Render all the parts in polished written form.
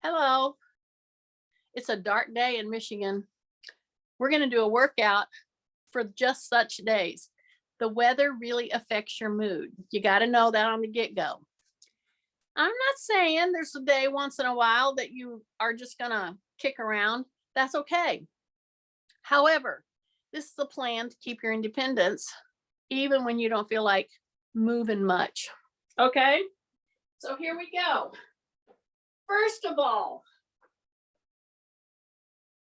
Hello. It's a dark day in Michigan. We're going to do a workout for just such days. The weather really affects your mood. You got to know that on the get go. I'm not saying there's a day once in a while that you are just going to kick around. That's okay. However, this is a plan to keep your independence, even when you don't feel like moving much. Okay. So here we go. First of all,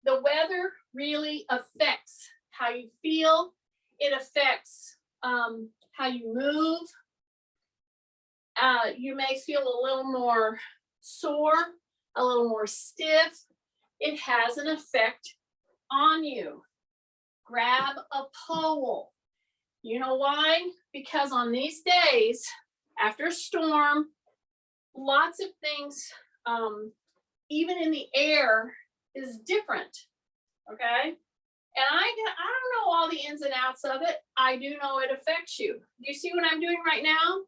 the weather really affects how you feel. It affects how you move. You may feel a little more sore, a little more stiff. It has an effect on you. Grab a pole. You know why? Because on these days, after a storm, lots of things, even in the air, is different. Okay. And I don't know all the ins and outs of it. I do know it affects you. Do you see what I'm doing right now?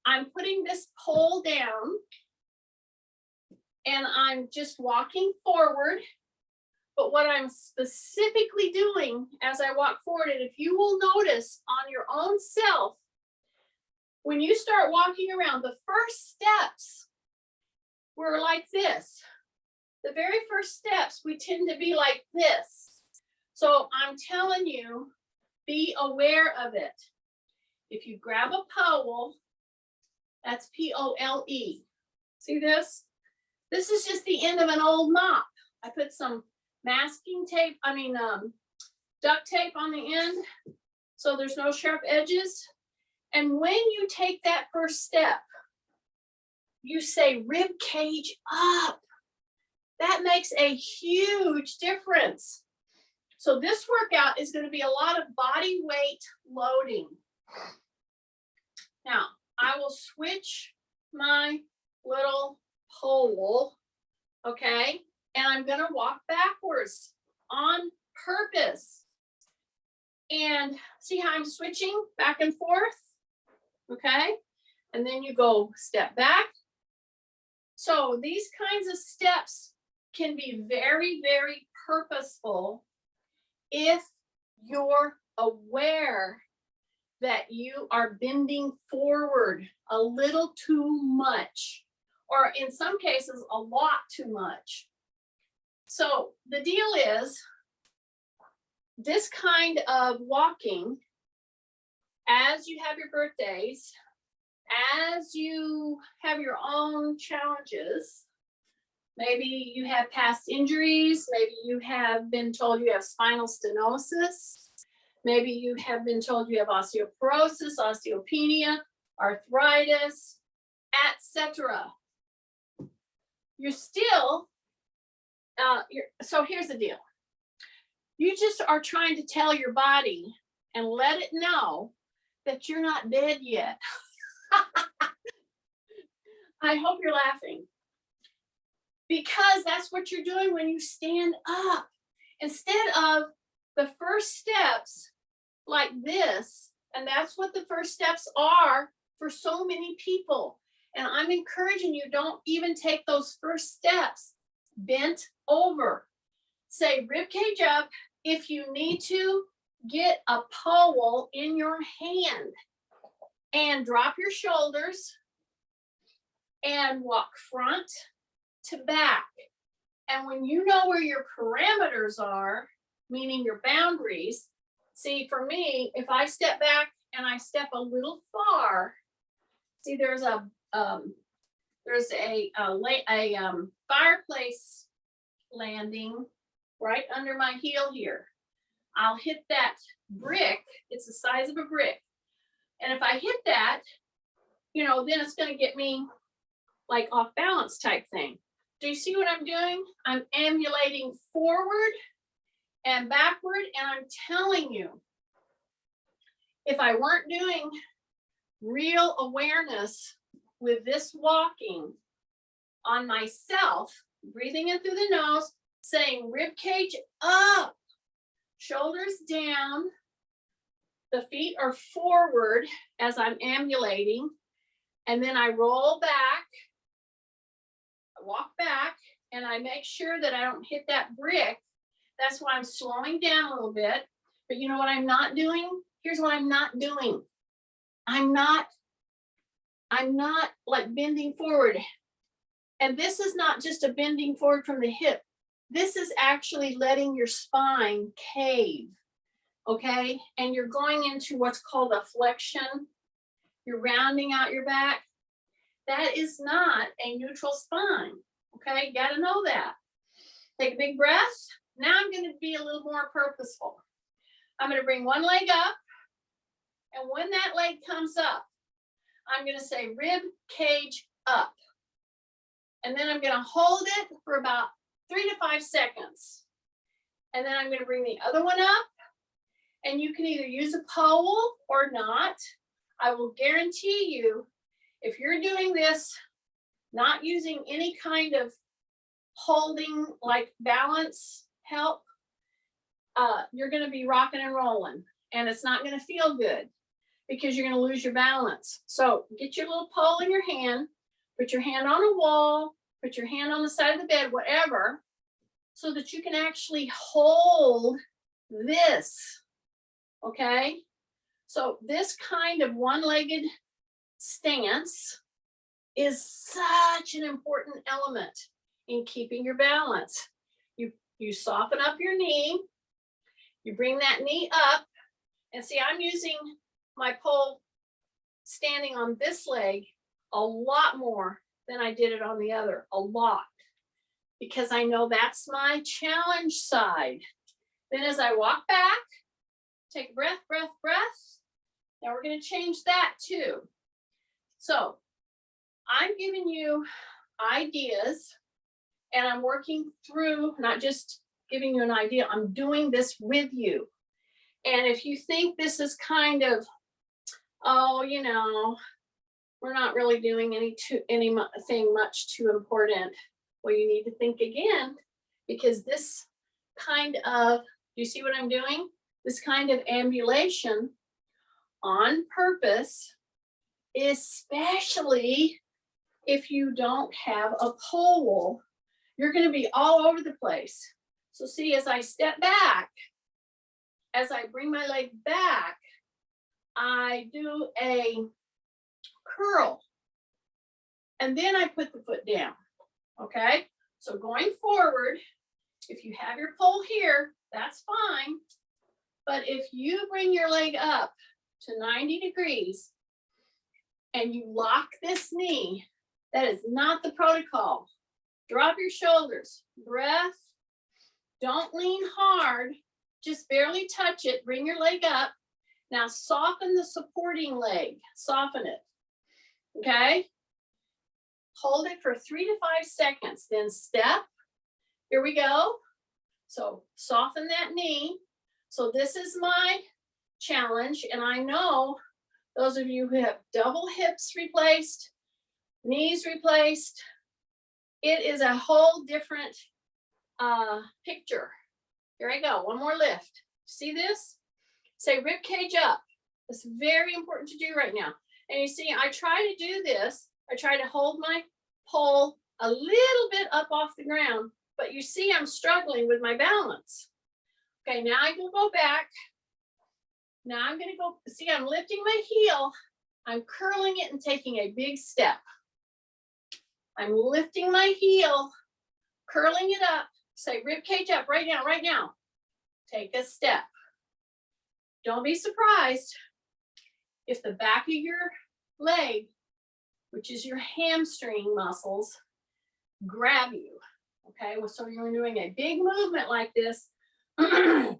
I'm putting this pole down and I'm just walking forward. But what I'm specifically doing as I walk forward, and if you will notice on your own self, when you start walking around, the first steps were like this. The very first steps, we tend to be like this. So I'm telling you, be aware of it. If you grab a pole, that's P-O-L-E. See this? This is just the end of an old mop. I put some duct tape on the end, so there's no sharp edges. And when you take that first step, you say rib cage up. That makes a huge difference. So this workout is going to be a lot of body weight loading. Now, I will switch my little pole, okay? And I'm going to walk backwards on purpose. And see how I'm switching back and forth? Okay? And then you go step back. So these kinds of steps can be very, very purposeful if you're aware that you are bending forward a little too much, or in some cases, a lot too much. So the deal is, this kind of walking, as you have your birthdays, as you have your own challenges, maybe you have past injuries, maybe you have been told you have spinal stenosis, maybe you have been told you have osteoporosis, osteopenia, arthritis, etc. You're still, so here's the deal. You just are trying to tell your body and let it know that you're not dead yet. I hope you're laughing. Because that's what you're doing when you stand up. Instead of the first steps like this, and that's what the first steps are for so many people. And I'm encouraging you, don't even take those first steps bent over. Say rib cage up. If you need to, get a pole in your hand and drop your shoulders and walk front to back. And when you know where your parameters are, meaning your boundaries, see, for me, if I step back and I step a little far, see, there's a fireplace landing right under my heel here. I'll hit that brick. It's the size of a brick. And if I hit that, then it's going to get me like off balance type thing. Do you see what I'm doing? I'm ambulating forward and backward, and I'm telling you, if I weren't doing real awareness with this walking on myself, breathing in through the nose, saying rib cage up, shoulders down, the feet are forward as I'm ambulating, and then I roll back, walk back and I make sure that I don't hit that brick. That's why I'm slowing down a little bit. But you know what I'm not doing? Here's what I'm not doing. I'm not like bending forward. And this is not just a bending forward from the hip. This is actually letting your spine cave, okay? And you're going into what's called a flexion. You're rounding out your back. That is not a neutral spine, okay? You gotta know that. Take a big breath. Now I'm gonna be a little more purposeful. I'm gonna bring one leg up, and when that leg comes up, I'm gonna say rib cage up. And then I'm gonna hold it for about 3 to 5 seconds. And then I'm gonna bring the other one up, and you can either use a pole or not. I will guarantee you, if you're doing this, not using any kind of holding like balance help, you're gonna be rocking and rolling, and it's not gonna feel good because you're gonna lose your balance. So get your little pole in your hand, put your hand on a wall, put your hand on the side of the bed, whatever, so that you can actually hold this, okay? So this kind of one-legged stance is such an important element in keeping your balance. You soften up your knee, you bring that knee up, and see, I'm using my pole standing on this leg a lot more than I did it on the other, a lot, because I know that's my challenge side. Then as I walk back, take a breath, breath, breath. Now we're going to change that too. So I'm giving you ideas, and I'm working through, not just giving you an idea, I'm doing this with you. And if you think this is kind of, oh, you know, we're not really doing anything much too important, well, you need to think again, because this kind of, you see what I'm doing? This kind of ambulation on purpose, especially if you don't have a pole, you're going to be all over the place. So see, as I step back, as I bring my leg back, I do a curl, and then I put the foot down, okay? So going forward, if you have your pole here, that's fine. But if you bring your leg up to 90 degrees and you lock this knee, that is not the protocol. Drop your shoulders, breath, don't lean hard, just barely touch it, bring your leg up. Now soften the supporting leg, soften it, okay? Hold it for 3 to 5 seconds, then step. Here we go. So soften that knee. So this is my challenge, and I know those of you who have double hips replaced, knees replaced, it is a whole different picture. Here I go, one more lift. See this? Say rib cage up. It's very important to do right now. And you see, I try to do this. I try to hold my pole a little bit up off the ground, but you see I'm struggling with my balance. Okay, now I can go back. Now I'm gonna go, see, I'm lifting my heel. I'm curling it and taking a big step. I'm lifting my heel, curling it up, say rib cage up right now, right now. Take a step. Don't be surprised if the back of your leg, which is your hamstring muscles, grab you. Okay, well, so you're doing a big movement like this, and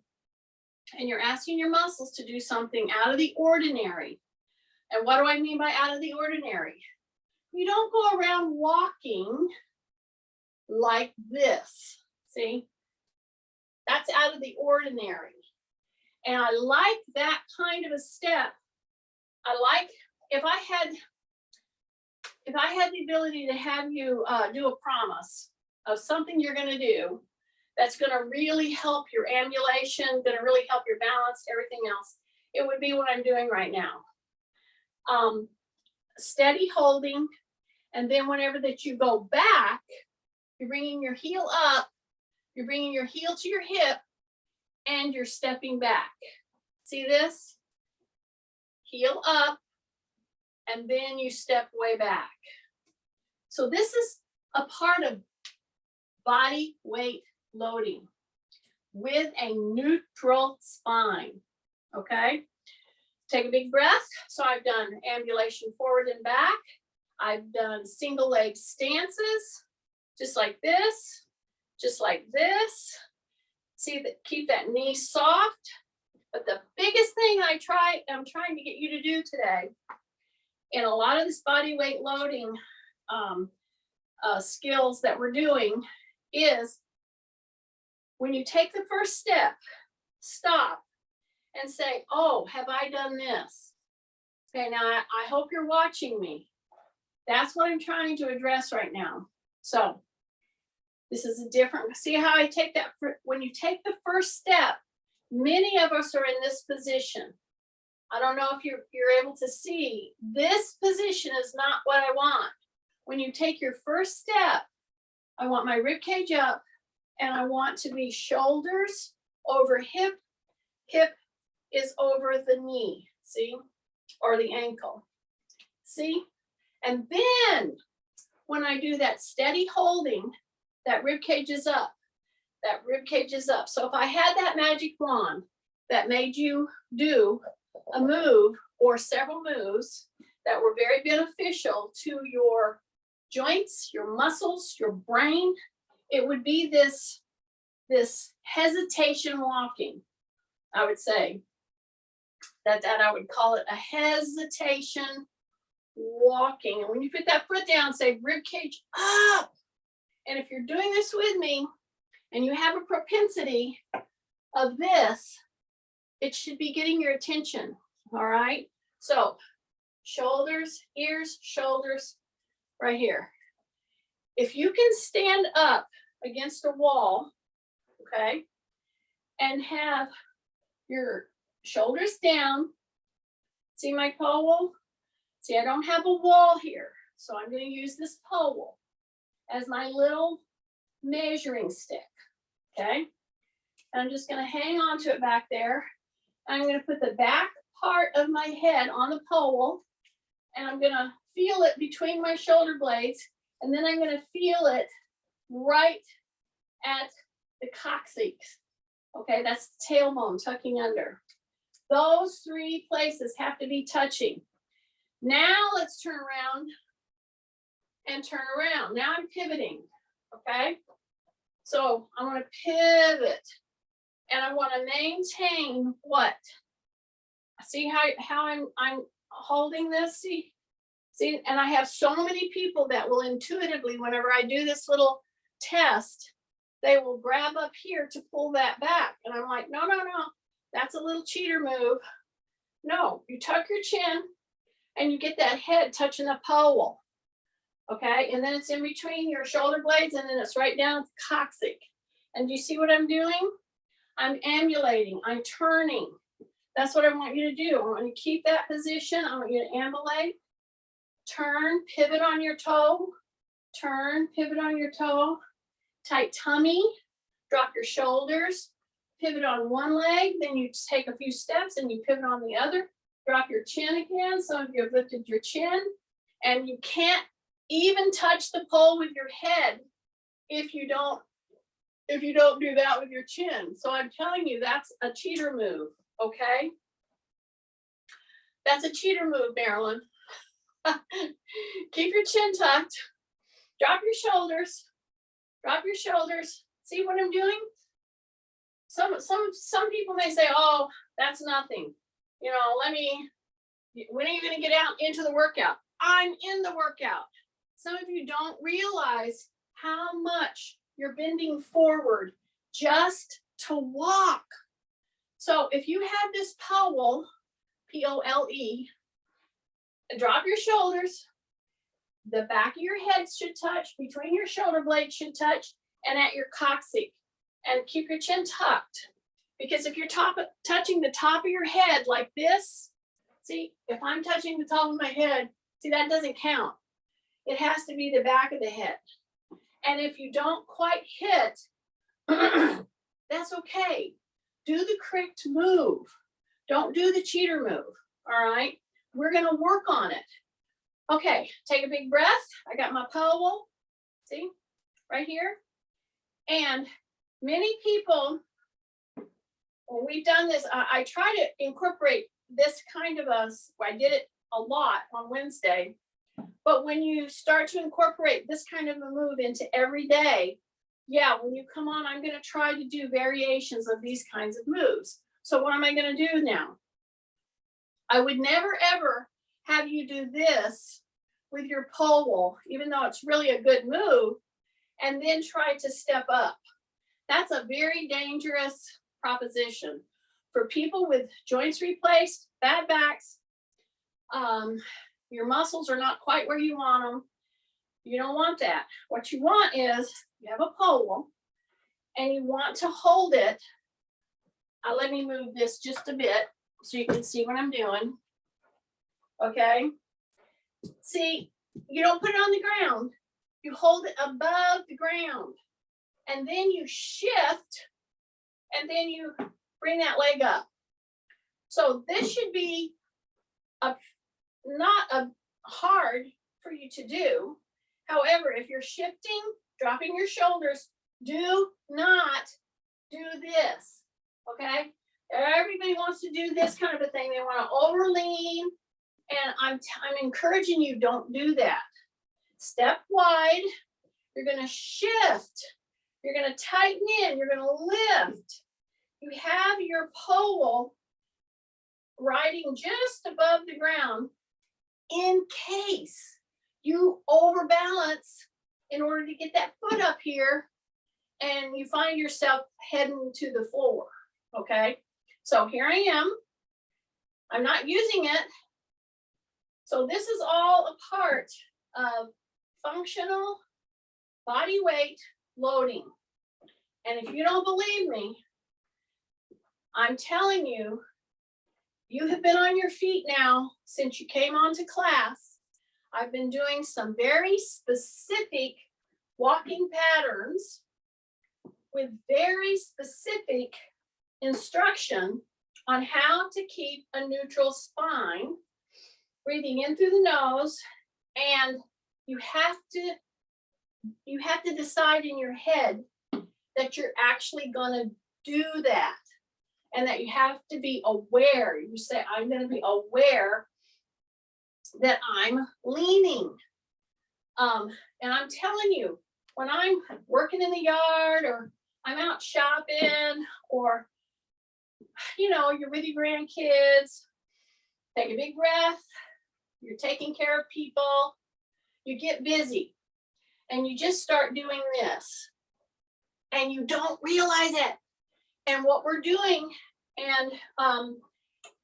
you're asking your muscles to do something out of the ordinary. And what do I mean by out of the ordinary? You don't go around walking like this. See? That's out of the ordinary. And I like that kind of a step. I like, if I had the ability to have you do a promise of something you're going to do that's going to really help your ambulation, going to really help your balance, everything else, it would be what I'm doing right now. Steady holding, and then whenever that you go back, You're bringing your heel up, you're bringing your heel to your hip, and you're stepping back. See this? Heel up, and then you step way back. So this is a part of body weight loading with a neutral spine, okay? Take a big breath. So I've done ambulation forward and back. I've done single leg stances, just like this, just like this. See that, keep that knee soft. But the biggest thing I'm trying to get you to do today, in a lot of this body weight loading skills that we're doing, is when you take the first step, stop and say, oh, have I done this? Okay, now I hope you're watching me. That's what I'm trying to address right now. So this is a different, see how I take that, when you take the first step, many of us are in this position. I don't know if you're able to see, this position is not what I want. When you take your first step, I want my rib cage up, and I want to be shoulders over hip, hip is over the knee, see, or the ankle, see? And then when I do that steady holding, that rib cage is up, that rib cage is up. So if I had that magic wand that made you do a move or several moves that were very beneficial to your joints, your muscles, your brain, it would be this hesitation walking. I would say that I would call it a hesitation walking. And when you put that foot down, say rib cage up. And if you're doing this with me and you have a propensity of this, it should be getting your attention. All right. So shoulders, ears, shoulders, right here. If you can stand up against a wall, okay, and have your shoulders down, see my pole? See, I don't have a wall here, so I'm going to use this pole as my little measuring stick, okay? And I'm just going to hang on to it back there. I'm going to put the back part of my head on the pole, and I'm going to feel it between my shoulder blades, and then I'm going to feel it right at the coccyx. Okay, that's the tailbone tucking under. Those three places have to be touching. Now let's turn around and turn around. Now I'm pivoting, okay? So I want to pivot, and I want to maintain what? See how I'm holding this? See, and I have so many people that will intuitively, whenever I do this little test, they will grab up here to pull that back. And I'm like, no, that's a little cheater move. No, you tuck your chin and you get that head touching the pole. Okay, and then it's in between your shoulder blades, and then it's right down at the coccyx. And do you see what I'm doing? I'm ambulating, I'm turning. That's what I want you to do. I want you to keep that position. I want you to ambulate, turn, pivot on your toe, turn, pivot on your toe, tight tummy, drop your shoulders, pivot on one leg, then you take a few steps and you pivot on the other, drop your chin again. Some of you have lifted your chin, and you can't even touch the pole with your head if you don't do that with your chin. So I'm telling you, that's a cheater move, okay? That's a cheater move, Marilyn. Keep your chin tucked, drop your shoulders, drop your shoulders. See what I'm doing? Some people may say, oh, that's nothing. You know, when are you going to get out into the workout? I'm in the workout. Some of you don't realize how much you're bending forward just to walk. So if you have this pole, P-O-L-E, drop your shoulders. The back of your head should touch, between your shoulder blades should touch, and at your coccyx. And keep your chin tucked. Because if you're touching the top of your head like this, see, if I'm touching the top of my head, see, that doesn't count. It has to be the back of the head. And if you don't quite hit, that's okay. Do the correct move. Don't do the cheater move. All right. We're going to work on it. Okay. Take a big breath. I got my pole. See right here. And many people, when we've done this, I try to incorporate this kind of I did it a lot on Wednesday. But when you start to incorporate this kind of a move into every day, yeah, when you come on, I'm going to try to do variations of these kinds of moves. So what am I going to do now? I would never, ever have you do this with your pole, even though it's really a good move, and then try to step up. That's a very dangerous proposition for people with joints replaced, bad backs. Your muscles are not quite where you want them. You don't want that. What you want is you have a pole and you want to hold it. Let me move this just a bit so you can see what I'm doing. Okay. See, you don't put it on the ground. You hold it above the ground. And then you shift and then you bring that leg up. So this should be not hard for you to do. However, if you're shifting, dropping your shoulders, do not do this, okay? Everybody wants to do this kind of a thing. They want to overlean, and I'm encouraging you, don't do that. Step wide, you're going to shift, you're going to tighten in, you're going to lift. You have your pole riding just above the ground in case you overbalance in order to get that foot up here and you find yourself heading to the floor, okay? So here I am. I'm not using it. So this is all a part of functional body weight loading. And if you don't believe me, I'm telling you, you have been on your feet now since you came onto class. I've been doing some very specific walking patterns with very specific instruction on how to keep a neutral spine, breathing in through the nose, and you have to decide in your head that you're actually going to do that, and that you have to be aware. You say, I'm going to be aware that I'm leaning. And I'm telling you, when I'm working in the yard or I'm out shopping or, you're with your grandkids, take a big breath, you're taking care of people, you get busy and you just start doing this and you don't realize it. And what we're doing, and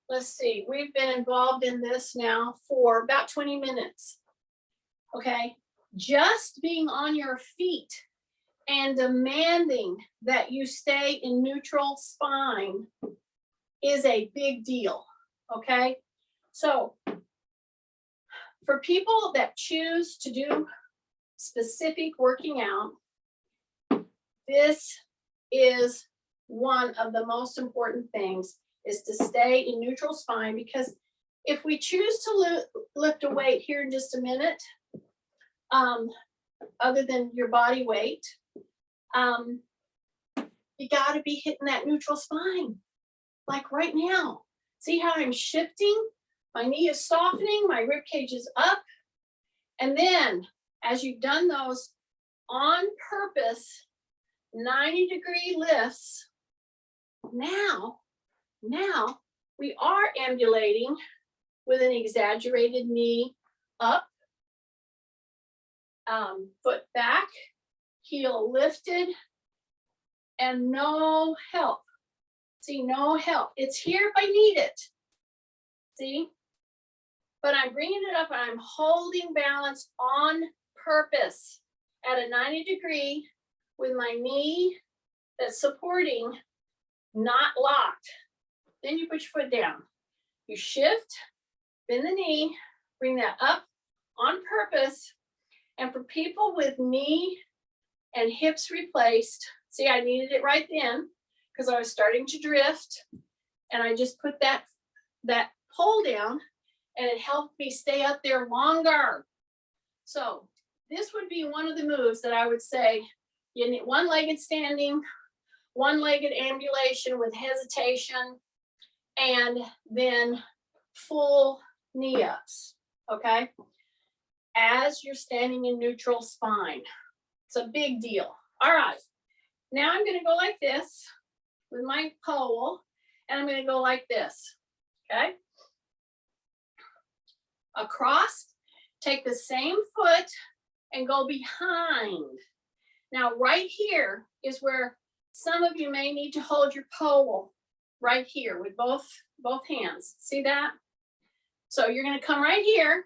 let's see, we've been involved in this now for about 20 minutes. Okay, just being on your feet and demanding that you stay in neutral spine is a big deal. Okay, so for people that choose to do specific working out, this is one of the most important things, is to stay in neutral spine, because if we choose to lift a weight here in just a minute, other than your body weight, you got to be hitting that neutral spine. Like right now, see how I'm shifting? My knee is softening, my rib cage is up. And then as you've done those on purpose 90-degree lifts, now we are ambulating with an exaggerated knee up, foot back, heel lifted, and no help. See, no help. It's here if I need it. See? But I'm bringing it up and I'm holding balance on purpose at a 90-degree with my knee that's supporting, not locked. Then you put your foot down. You shift, bend the knee, bring that up on purpose. And for people with knee and hips replaced. See, I needed it right then because I was starting to drift, and I just put that pole down, and it helped me stay up there longer. So this would be one of the moves that I would say you need: one-legged standing, one-legged ambulation with hesitation, and then full knee ups, okay? As you're standing in neutral spine. It's a big deal. All right, now I'm gonna go like this with my pole, and I'm gonna go like this, okay? Across, take the same foot and go behind. Now right here is where some of you may need to hold your pole right here with both hands. See that? So you're gonna come right here.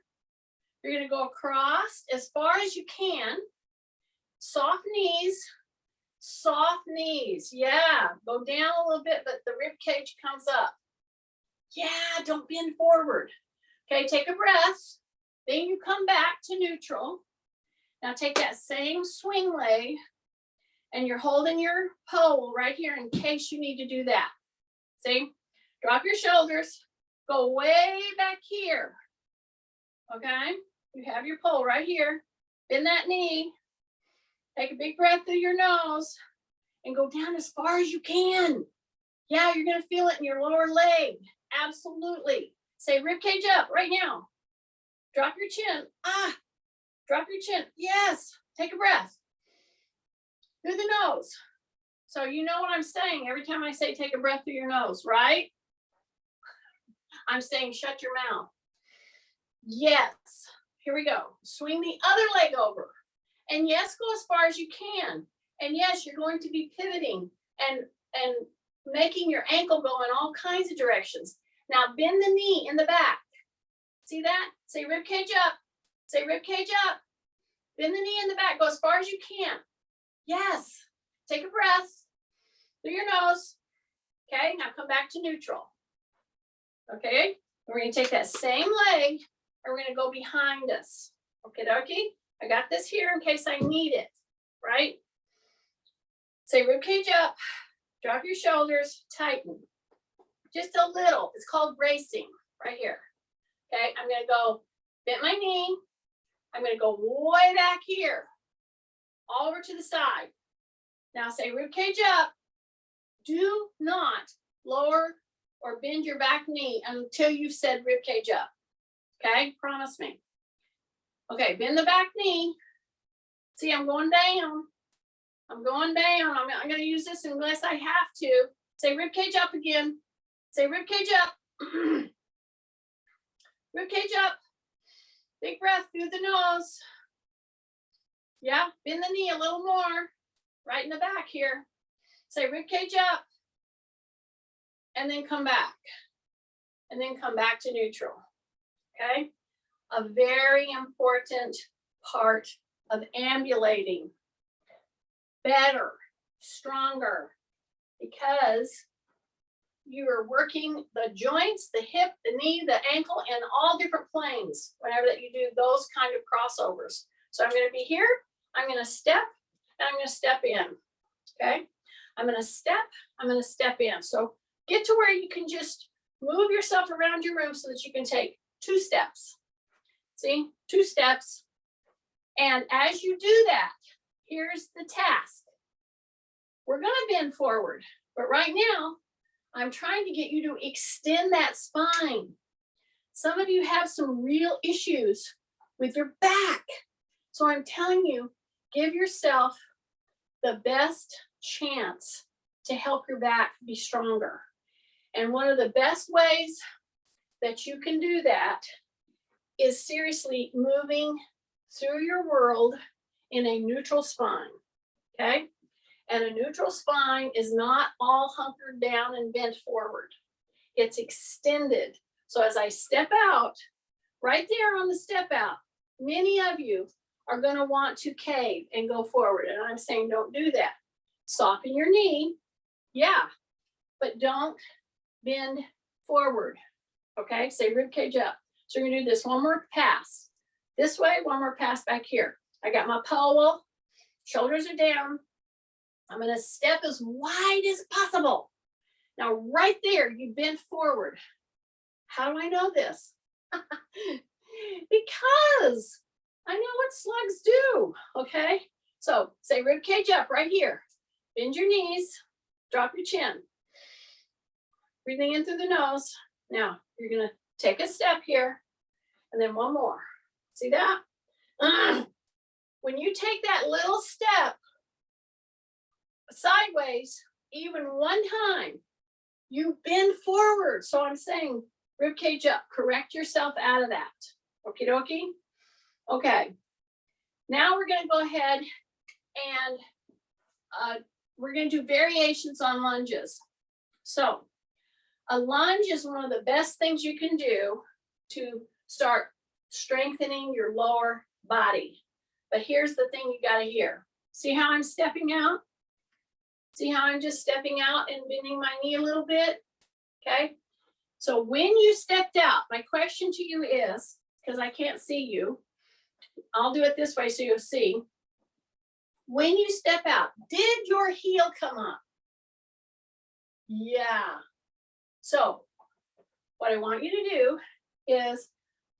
You're gonna go across as far as you can. Soft knees, soft knees. Yeah, go down a little bit, but the rib cage comes up. Yeah, don't bend forward. Okay, take a breath. Then you come back to neutral. Now take that same swing leg, and you're holding your pole right here in case you need to do that. See? Drop your shoulders. Go way back here. Okay? You have your pole right here. Bend that knee. Take a big breath through your nose and go down as far as you can. Yeah, you're going to feel it in your lower leg. Absolutely. Say rib cage up right now. Drop your chin. Drop your chin. Yes. Take a breath through the nose. So you know what I'm saying every time I say take a breath through your nose, right? I'm saying shut your mouth. Yes. Here we go. Swing the other leg over. And yes, go as far as you can. And yes, you're going to be pivoting and making your ankle go in all kinds of directions. Now bend the knee in the back. See that? Say rib cage up. Say rib cage up. Bend the knee in the back. Go as far as you can. Yes. Take a breath through your nose. Okay, now come back to neutral. Okay, we're going to take that same leg and we're going to go behind us. Okay, dokie. I got this here in case I need it, right? Say rib cage up. Drop your shoulders. Tighten. Just a little. It's called bracing right here. Okay, I'm going to go bend my knee. I'm going to go way back here, all over to the side. Now say rib cage up. Do not lower or bend your back knee until you've said rib cage up. Okay, promise me. Okay, bend the back knee. See, I'm going down. I'm going down. I'm going to use this unless I have to. Say rib cage up again. Say rib cage up. Rib cage up. Big breath through the nose. Yeah, bend the knee a little more. Right in the back here. Say rib cage up. And then come back. And then come back to neutral. Okay? A very important part of ambulating. Better, stronger, because you are working the joints, the hip, the knee, the ankle, and all different planes whenever that you do those kind of crossovers. So I'm going to be here, I'm going to step, and I'm going to step in. Okay? I'm going to step in. So get to where you can just move yourself around your room so that you can take 2 steps. See? 2 steps. And as you do that, here's the task. We're going to bend forward, but right now, I'm trying to get you to extend that spine. Some of you have some real issues with your back. So I'm telling you, give yourself the best chance to help your back be stronger. And one of the best ways that you can do that is seriously moving through your world in a neutral spine, okay? And a neutral spine is not all hunkered down and bent forward. It's extended. So as I step out, right there on the step out, many of you are going to want to cave and go forward. And I'm saying don't do that. Soften your knee, yeah, but don't bend forward, okay? Say rib cage up. So we're going to do this one more pass. This way, one more pass back here. I got my pole. Shoulders are down. I'm going to step as wide as possible. Now, right there, you bend forward. How do I know this? Because I know what slugs do, okay? So say rib cage up right here. Bend your knees, drop your chin. Breathing in through the nose. Now, you're going to take a step here, and then one more. See that? When you take that little step sideways, even one time, you bend forward. So I'm saying rib cage up. Correct yourself out of that. Okie dokie? Okay. Now we're going to go ahead and we're going to do variations on lunges. So a lunge is one of the best things you can do to start strengthening your lower body. But here's the thing you got to hear. See how I'm stepping out? See how I'm just stepping out and bending my knee a little bit? Okay. So when you stepped out, my question to you is, because I can't see you, I'll do it this way so you'll see. When you step out, did your heel come up? Yeah. So what I want you to do is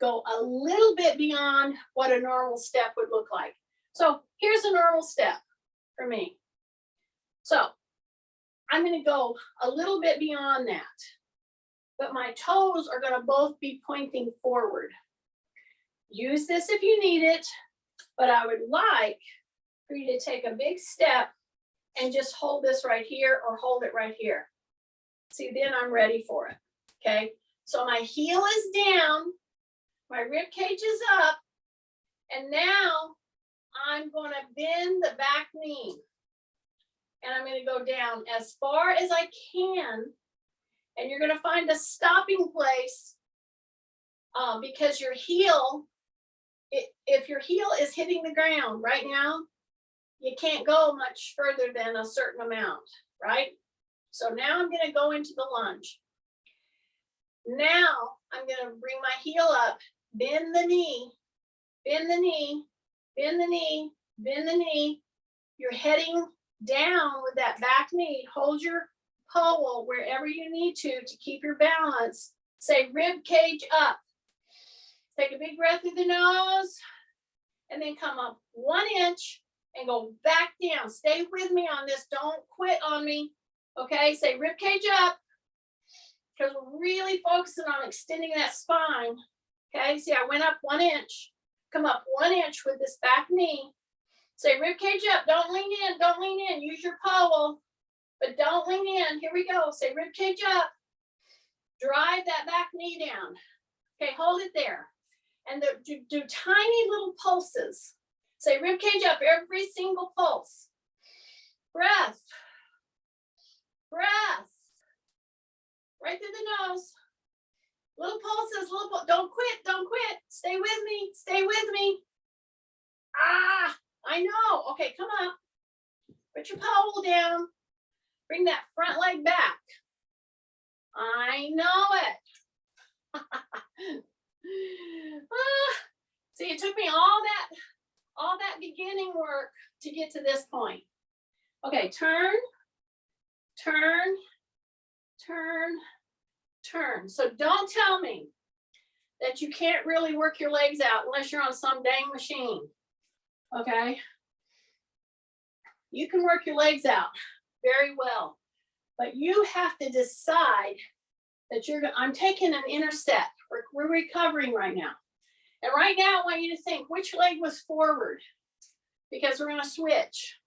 go a little bit beyond what a normal step would look like. So here's a normal step for me. So I'm going to go a little bit beyond that, but my toes are going to both be pointing forward. Use this if you need it, but I would like for you to take a big step and just hold this right here or hold it right here. See, then I'm ready for it. Okay. So my heel is down, my rib cage is up, and now I'm going to bend the back knee. And I'm going to go down as far as I can. And you're going to find a stopping place because your heel, if your heel is hitting the ground right now, you can't go much further than a certain amount, right? So now I'm going to go into the lunge. Now I'm going to bring my heel up, bend the knee, bend the knee, bend the knee, bend the knee. You're heading down with that back knee. Hold your pole wherever you need to keep your balance. Say rib cage up. Take a big breath through the nose and then come up 1 inch and go back down. Stay with me on this. Don't quit on me. Okay, say rib cage up because we're really focusing on extending that spine. Okay, see, I went up 1 inch. Come up 1 inch with this back knee. Say rib cage up. Don't lean in. Don't lean in. Use your pole, but don't lean in. Here we go. Say rib cage up. Drive that back knee down. Okay, hold it there. And do tiny little pulses. Say rib cage up every single pulse. Breath. Breath. Right through the nose. Little pulses, don't quit, don't quit. Stay with me, stay with me. Ah, I know. Okay, come up. Put your pole down. Bring that front leg back. I know it. See, it took me all that beginning work to get to this point. Okay, turn, turn, turn, turn. So don't tell me that you can't really work your legs out unless you're on some dang machine. Okay? You can work your legs out very well, but you have to decide that I'm taking an inner set. We're recovering right now. And right now, I want you to think which leg was forward because we're going to switch.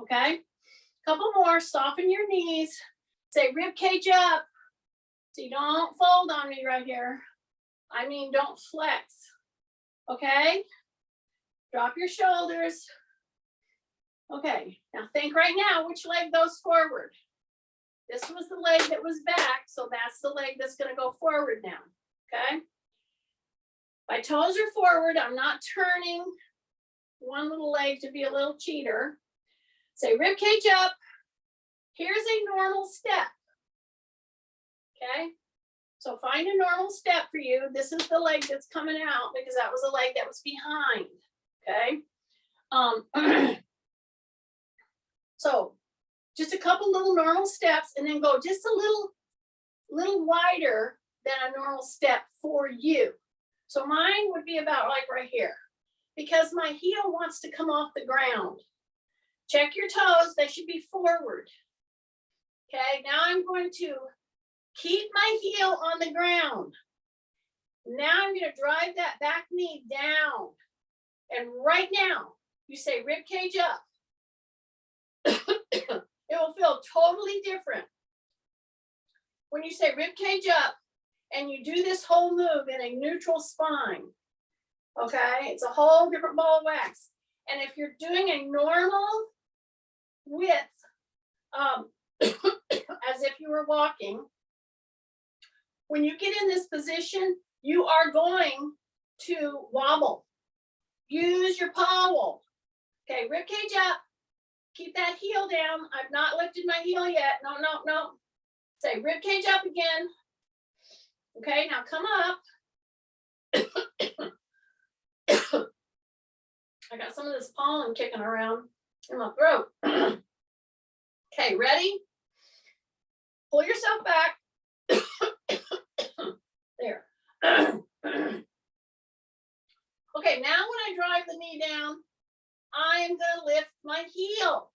Okay? Couple more. Soften your knees. Say rib cage up. See, don't fold on me right here. I mean, don't flex. Okay? Drop your shoulders. Okay. Now think right now which leg goes forward. This was the leg that was back, so that's the leg that's going to go forward now. Okay? My toes are forward. I'm not turning one little leg to be a little cheater. Say rib cage up. Here's a normal step. Okay? So find a normal step for you. This is the leg that's coming out because that was the leg that was behind. Okay? So just a couple little normal steps and then go just a little wider than a normal step for you. So mine would be about like right here because my heel wants to come off the ground. Check your toes, they should be forward. Okay, now I'm going to keep my heel on the ground. Now I'm going to drive that back knee down. And right now, you say rib cage up. It will feel totally different when you say rib cage up and you do this whole move in a neutral spine. Okay, it's a whole different ball of wax. And if you're doing a normal width, as if you were walking, when you get in this position, you are going to wobble. Use your powel. Okay, rib cage up. Keep that heel down. I've not lifted my heel yet. No, no, no. Say rib cage up again. Okay, now come up. I got some of this pollen kicking around in my throat. Okay, ready? Pull yourself back. There. Okay, now when I drive the knee down, I am going to lift my heel.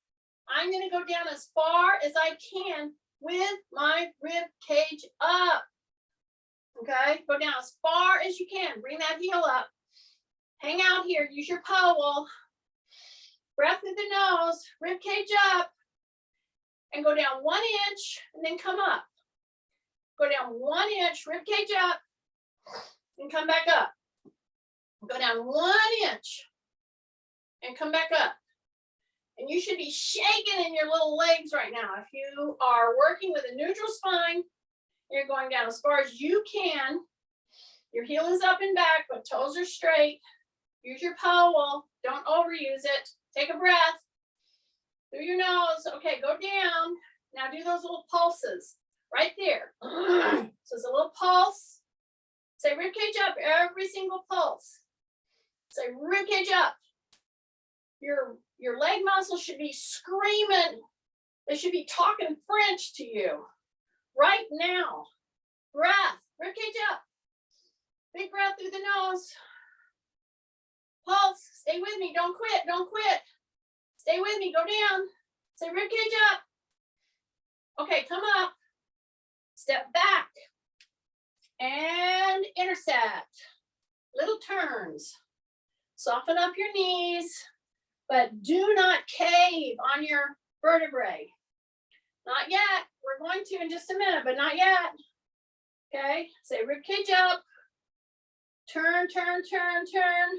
I'm going to go down as far as I can with my rib cage up. Okay, go down as far as you can. Bring that heel up. Hang out here. Use your powel. Breath through the nose. Rib cage up. And go down 1 inch and then come up. Go down 1 inch. Rib cage up. And come back up. Go down 1 inch. And come back up. And you should be shaking in your little legs right now. If you are working with a neutral spine, you're going down as far as you can. Your heel is up and back, but toes are straight. Use your powel. Don't overuse it. Take a breath through your nose. Okay, go down. Now do those little pulses right there. So it's a little pulse. Say rib cage up every single pulse. Say rib cage up. Your leg muscles should be screaming. They should be talking French to you right now. Breath, rib cage up. Big breath through the nose. Pulse, stay with me. Don't quit, don't quit. Stay with me, go down. Say rib cage up. Okay, come up. Step back. And intercept. Little turns. Soften up your knees. But do not cave on your vertebrae. Not yet. We're going to in just a minute, but not yet. Okay, say rib cage up. Turn, turn, turn, turn.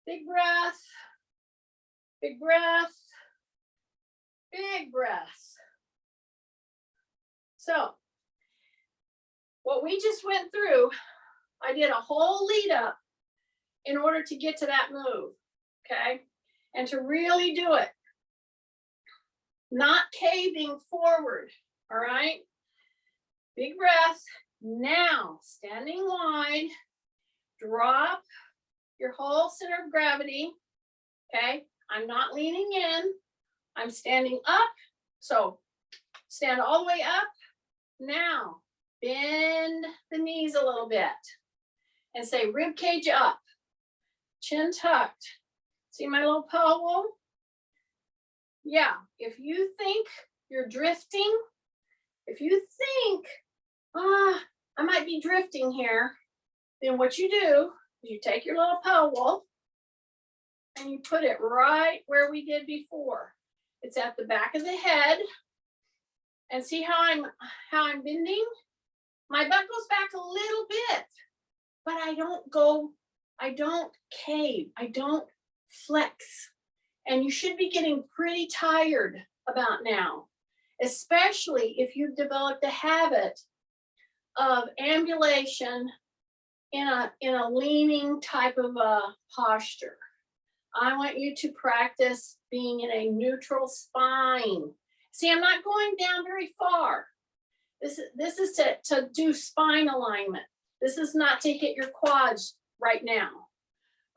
Big breath. Big breath. Big breath. So, what we just went through, I did a whole lead up in order to get to that move. Okay. And to really do it, not caving forward, all right? Big breath. Now, standing wide, drop your whole center of gravity, okay? I'm not leaning in, I'm standing up, so stand all the way up. Now, bend the knees a little bit and say rib cage up, chin tucked. See my little powel? Yeah, if you think you're drifting, if you think, I might be drifting here, then what you do is you take your little powel and you put it right where we did before. It's at the back of the head. And see how I'm bending? My butt goes back a little bit, but I don't cave, I don't flex. And you should be getting pretty tired about now, especially if you've developed a habit of ambulation in a leaning type of a posture. I want you to practice being in a neutral spine. See, I'm not going down very far. This is to do spine alignment. This is not to hit your quads right now.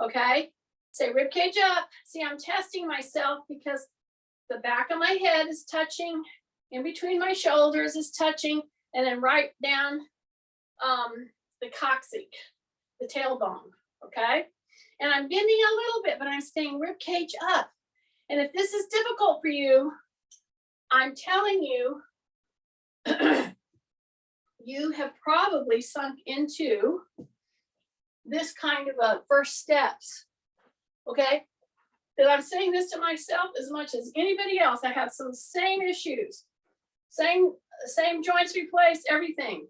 Okay? Say rib cage up. See, I'm testing myself because the back of my head is touching, in between my shoulders is touching, and then right down the coccyx, the tailbone, okay? And I'm bending a little bit, but I'm staying rib cage up. And if this is difficult for you, I'm telling you, you have probably sunk into this kind of a first steps, okay? That I'm saying this to myself as much as anybody else. I have some same issues, same joints replaced, everything.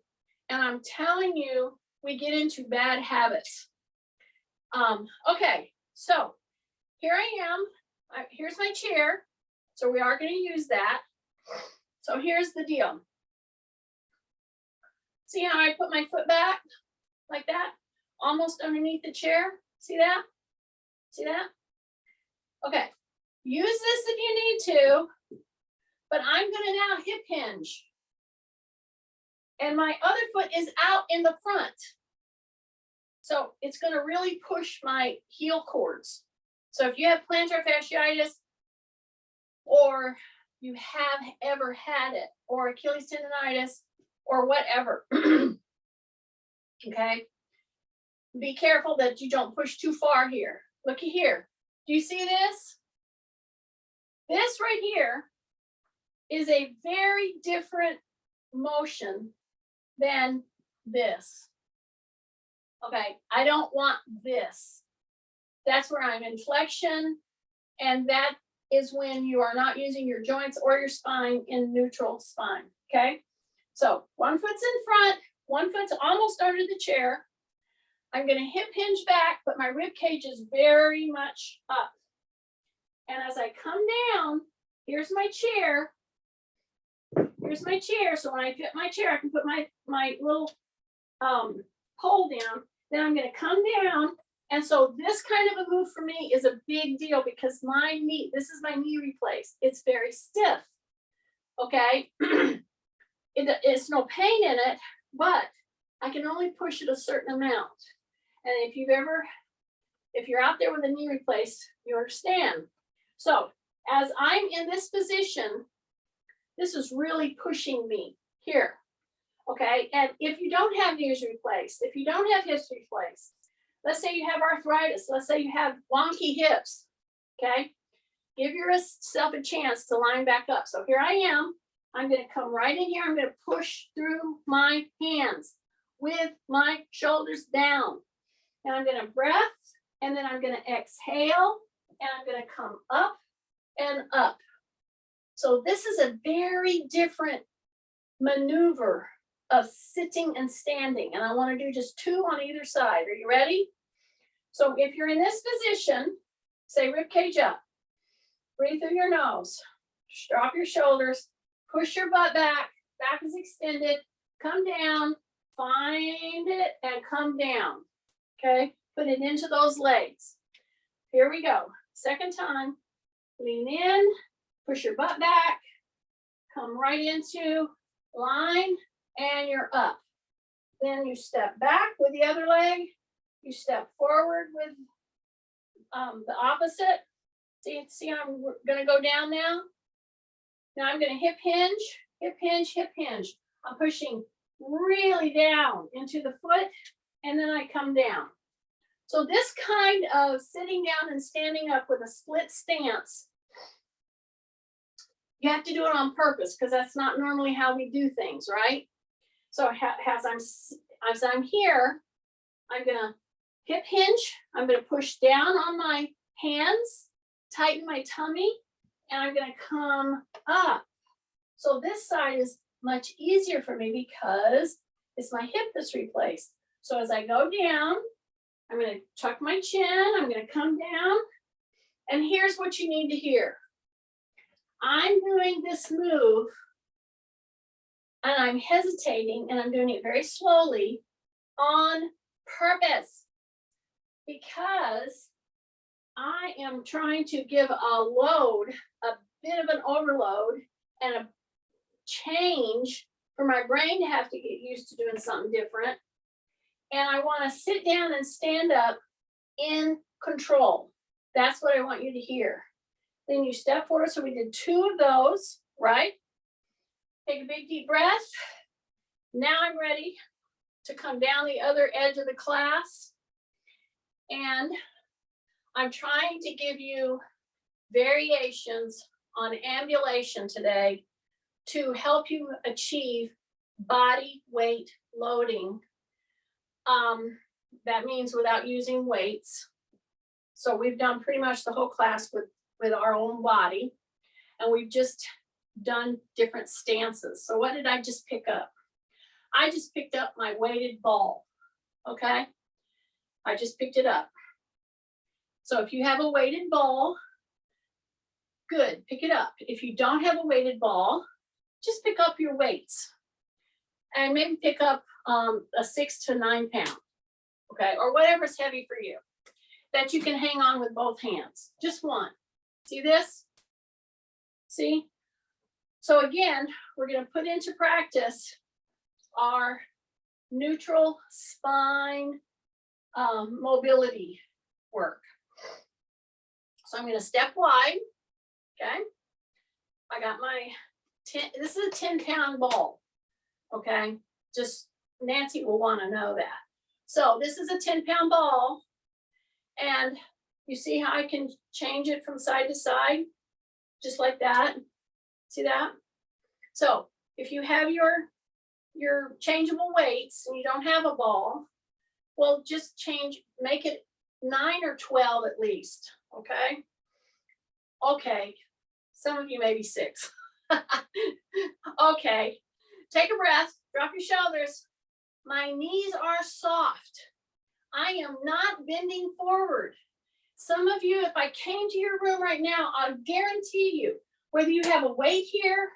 And I'm telling you, we get into bad habits. Okay, so here I am. Here's my chair. So we are going to use that. So here's the deal. See how I put my foot back like that? Almost underneath the chair. See that? See that? Okay. Use this if you need to, but I'm going to now hip hinge. And my other foot is out in the front. So it's going to really push my heel cords. So if you have plantar fasciitis, or you have ever had it, or Achilles tendonitis, or whatever, okay, be careful that you don't push too far here. Looky here. Do you see this? This right here is a very different motion than this. Okay, I don't want this. That's where I'm in flexion, and that is when you are not using your joints or your spine in neutral spine, okay? So one foot's in front, one foot's almost under the chair. I'm gonna hip hinge back, but my rib cage is very much up. And as I come down, here's my chair. Here's my chair. So when I fit my chair, I can put my little pole down. Then I'm gonna come down. And so this kind of a move for me is a big deal because my knee, this is my knee replaced. It's very stiff, okay? It's no pain in it, but I can only push it a certain amount. And if you're out there with a knee replaced, you understand. So as I'm in this position, this is really pushing me here, okay? And if you don't have knees replaced, if you don't have hips replaced, let's say you have arthritis, let's say you have wonky hips, okay? Give yourself a chance to line back up. So here I am. I'm going to come right in here. I'm going to push through my hands with my shoulders down. And I'm going to breath, and then I'm going to exhale, and I'm going to come up and up. So this is a very different maneuver of sitting and standing. And I want to do just two on either side. Are you ready? So if you're in this position, say rib cage up. Breathe through your nose. Drop your shoulders. Push your butt back. Back is extended. Come down. Find it and come down. Okay? Put it into those legs. Here we go. Second time. Lean in. Push your butt back. Come right into line. And you're up. Then you step back with the other leg. You step forward with the opposite. See, I'm gonna go down now. Now I'm gonna hip hinge, hip hinge, hip hinge. I'm pushing really down into the foot, and then I come down. So this kind of sitting down and standing up with a split stance, you have to do it on purpose because that's not normally how we do things, right? So as I'm here, I'm gonna hip hinge. I'm gonna push down on my hands, tighten my tummy, and I'm gonna come up. So this side is much easier for me because it's my hip that's replaced. So as I go down, I'm gonna tuck my chin, I'm gonna come down, and here's what you need to hear. I'm doing this move, and I'm hesitating, and I'm doing it very slowly on purpose because I am trying to give a load, a bit of an overload, and a change for my brain to have to get used to doing something different. And I want to sit down and stand up in control. That's what I want you to hear. Then you step forward. So we did 2 of those, right? Take a big deep breath. Now I'm ready to come down the other edge of the class. And I'm trying to give you variations on ambulation today to help you achieve body weight loading. That means without using weights. So we've done pretty much the whole class with our own body, and we've just done different stances. So what did I just pick up? I just picked up my weighted ball, okay? I just picked it up. So if you have a weighted ball, good, pick it up. If you don't have a weighted ball, just pick up your weights and maybe pick up a 6 to 9 pound, okay? Or whatever's heavy for you that you can hang on with both hands, just one. See this? See? So again, we're gonna put into practice our neutral spine mobility work. So I'm gonna step wide, okay? I got my 10, this is a 10-pound ball, okay? Just Nancy will wanna know that. So this is a 10-pound ball, and you see how I can change it from side to side, just like that. See that? So if you have your changeable weights and you don't have a ball, well, just change, make it 9 or 12 at least, okay? Okay, some of you maybe 6. Okay, take a breath, drop your shoulders. My knees are soft. I am not bending forward. Some of you, if I came to your room right now, I'll guarantee you, whether you have a weight here,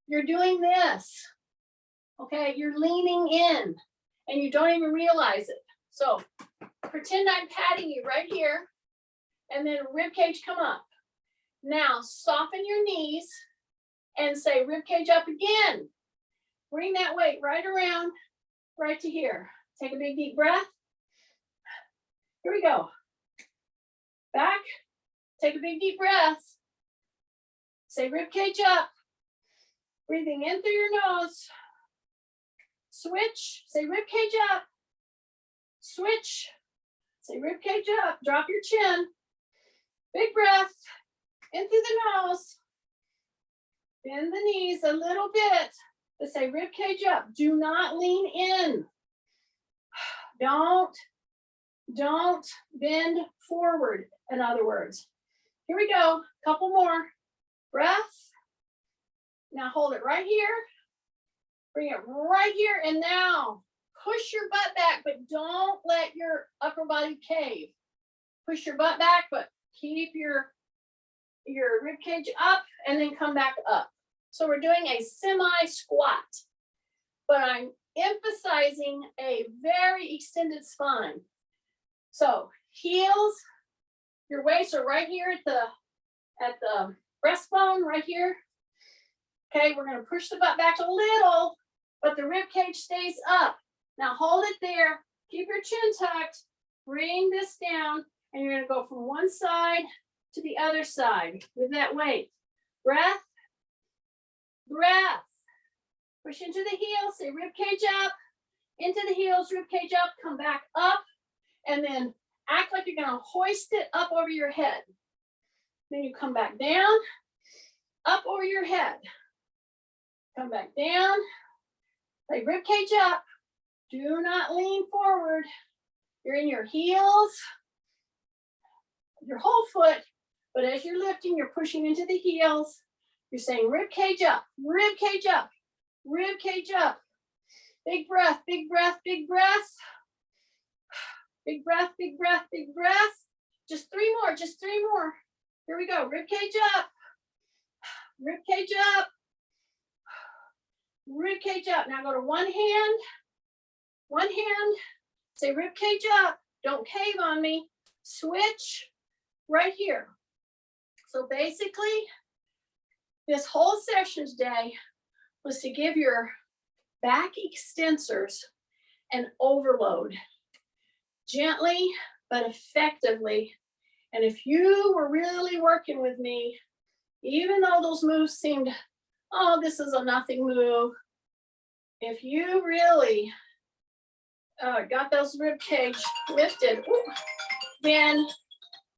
you're doing this, okay? You're leaning in and you don't even realize it. So pretend I'm patting you right here, and then rib cage come up. Now soften your knees and say rib cage up again. Bring that weight right around, right to here. Take a big deep breath. Here we go. Back. Take a big deep breath. Say rib cage up. Breathing in through your nose. Switch. Say rib cage up. Switch. Say rib cage up. Drop your chin. Big breath. In through the nose. Bend the knees a little bit. But say rib cage up. Do not lean in. Don't bend forward, in other words. Here we go. Couple more. Breath. Now hold it right here. Bring it right here. And now push your butt back, but don't let your upper body cave. Push your butt back, but keep your rib cage up and then come back up. So we're doing a semi-squat, but I'm emphasizing a very extended spine. So heels, your weights are right here at the breastbone, right here. Okay, we're gonna push the butt back a little, but the rib cage stays up. Now hold it there, keep your chin tucked, bring this down, and you're gonna go from one side to the other side with that weight. Breath, breath. Push into the heels, say rib cage up, into the heels, rib cage up, come back up, and then act like you're gonna hoist it up over your head. Then you come back down, up over your head. Come back down, say rib cage up. Do not lean forward. You're in your heels, your whole foot, but as you're lifting, you're pushing into the heels. You're saying rib cage up, rib cage up, rib cage up. Big breath, big breath, big breath. Big breath, big breath, big breath. Just 3 more, just 3 more. Here we go, rib cage up. Rib cage up. Rib cage up. Now go to one hand. One hand. Say rib cage up. Don't cave on me. Switch right here. So basically, this whole session today was to give your back extensors an overload. Gently but effectively And if you were really working with me, even though those moves seemed, oh, this is a nothing move, if you really got those rib cage lifted, then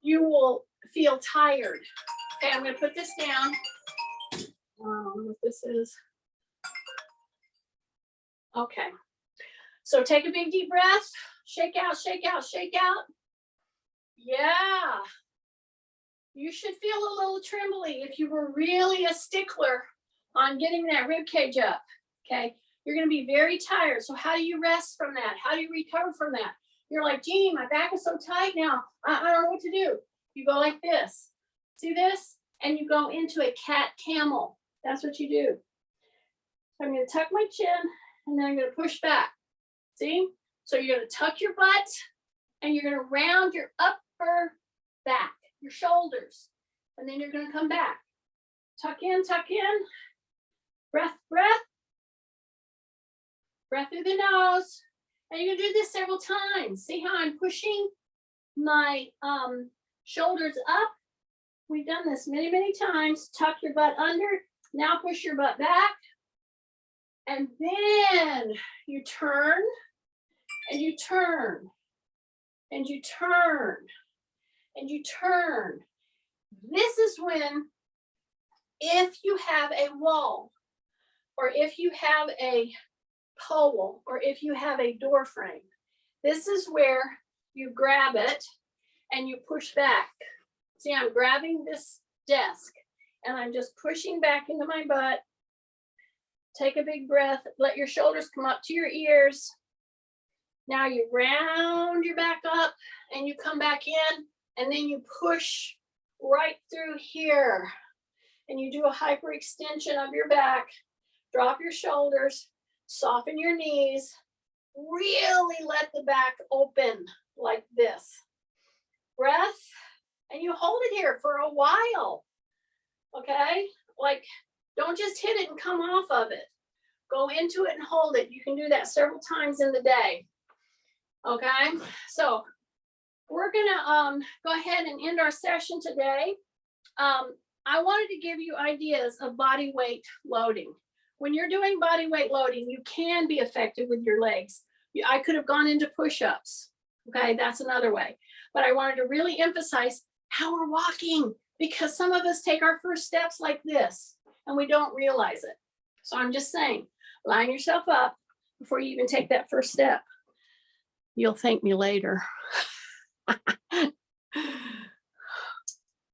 you will feel tired. Okay, I'm going to put this down. I don't know what this is. Okay. So take a big deep breath. Shake out, shake out, shake out. Yeah. You should feel a little trembly if you were really a stickler on getting that rib cage up. Okay. You're going to be very tired. So how do you rest from that? How do you recover from that? You're like, Jeannie, my back is so tight now. I don't know what to do. You go like this. See this? And you go into a cat camel. That's what you do. So I'm going to tuck my chin and then I'm going to push back. See? So you're going to tuck your butt and you're going to round your upper back, your shoulders. And then you're going to come back. Tuck in, breath, breath. Breath through the nose. And you're going to do this several times. See how I'm pushing my shoulders up? We've done this many, many times. Tuck your butt under. Now push your butt back. And then you turn and you turn and you turn and you turn. This is when, if you have a wall or if you have a pole or if you have a door frame, this is where you grab it and you push back. See, I'm grabbing this desk and I'm just pushing back into my butt. Take a big breath. Let your shoulders come up to your ears. Now you round your back up and you come back in and then you push right through here. And you do a hyperextension of your back. Drop your shoulders, soften your knees. Really let the back open like this. Breath, and you hold it here for a while. Okay? Like, don't just hit it and come off of it. Go into it and hold it. You can do that several times in the day. Okay? So we're gonna go ahead and end our session today. I wanted to give you ideas of body weight loading. When you're doing body weight loading, you can be effective with your legs. I could have gone into push-ups. Okay, that's another way. But I wanted to really emphasize how we're walking, because some of us take our first steps like this and we don't realize it. So I'm just saying, line yourself up before you even take that first step. You'll thank me later.